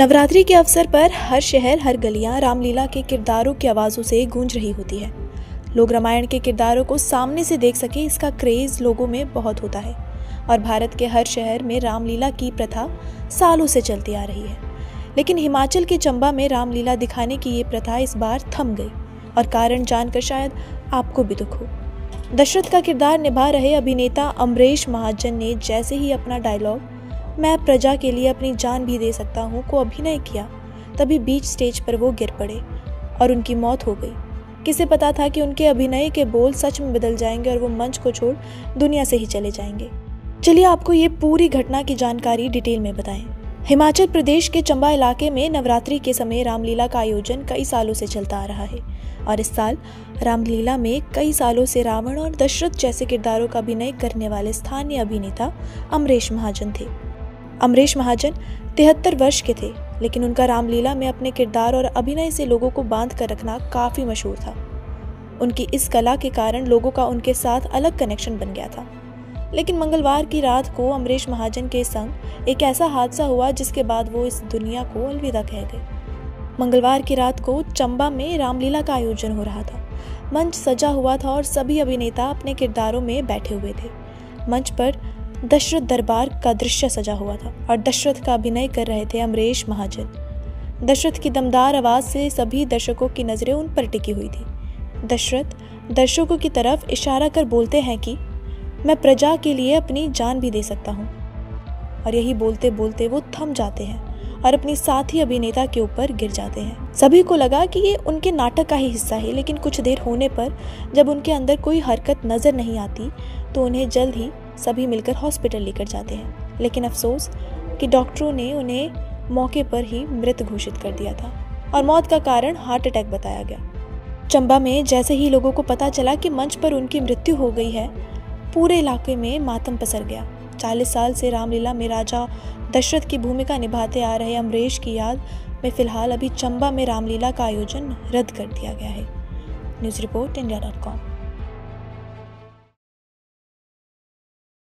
नवरात्रि के अवसर पर हर शहर हर गलियां रामलीला के किरदारों की आवाज़ों से गूंज रही होती है। लोग रामायण के किरदारों को सामने से देख सके इसका क्रेज़ लोगों में बहुत होता है और भारत के हर शहर में रामलीला की प्रथा सालों से चलती आ रही है। लेकिन हिमाचल के चंबा में रामलीला दिखाने की ये प्रथा इस बार थम गई और कारण जानकर शायद आपको भी दुख हो। दशरथ का किरदार निभा रहे अभिनेता अमरीश महाजन ने जैसे ही अपना डायलॉग "मैं प्रजा के लिए अपनी जान भी दे सकता हूँ" को अभिनय किया, तभी बीच स्टेज पर वो गिर पड़े और उनकी मौत हो गई। किसे पता था कि उनके अभिनय के बोल सच में बदल जाएंगे और वो मंच को छोड़ दुनिया से ही चले जाएंगे। चलिए आपको ये पूरी घटना की जानकारी डिटेल में बताएं। हिमाचल प्रदेश के चंबा इलाके में नवरात्रि के समय रामलीला का आयोजन कई सालों से चलता आ रहा है और इस साल रामलीला में कई सालों से रावण और दशरथ जैसे किरदारों का अभिनय करने वाले स्थानीय अभिनेता अमरीश महाजन थे। अमरीश महाजन 73 वर्ष के थे, लेकिन उनका रामलीला में अपने किरदार और अभिनय से लोगों को बांध कर रखना काफ़ी मशहूर था। उनकी इस कला के कारण लोगों का उनके साथ अलग कनेक्शन बन गया था। लेकिन मंगलवार की रात को अमरीश महाजन के संग एक ऐसा हादसा हुआ जिसके बाद वो इस दुनिया को अलविदा कह गए। मंगलवार की रात को चंबा में रामलीला का आयोजन हो रहा था। मंच सजा हुआ था और सभी अभिनेता अपने किरदारों में बैठे हुए थे। मंच पर दशरथ दरबार का दृश्य सजा हुआ था और दशरथ का अभिनय कर रहे थे अमरीश महाजन। दशरथ की दमदार आवाज़ से सभी दर्शकों की नज़रें उन पर टिकी हुई थी। दशरथ दर्शकों की तरफ इशारा कर बोलते हैं कि "मैं प्रजा के लिए अपनी जान भी दे सकता हूँ" और यही बोलते बोलते वो थम जाते हैं और अपनी साथी अभिनेता के ऊपर गिर जाते हैं। सभी को लगा कि ये उनके नाटक का ही हिस्सा है, लेकिन कुछ देर होने पर जब उनके अंदर कोई हरकत नज़र नहीं आती तो उन्हें जल्द ही सभी मिलकर हॉस्पिटल लेकर जाते हैं। लेकिन अफसोस कि डॉक्टरों ने उन्हें मौके पर ही मृत घोषित कर दिया था और मौत का कारण हार्ट अटैक बताया गया। चंबा में जैसे ही लोगों को पता चला कि मंच पर उनकी मृत्यु हो गई है, पूरे इलाके में मातम पसर गया। 40 साल से रामलीला में राजा दशरथ की भूमिका निभाते आ रहे अमरीश की याद में फिलहाल अभी चंबा में रामलीला का आयोजन रद्द कर दिया गया है। News report इंडिया.com।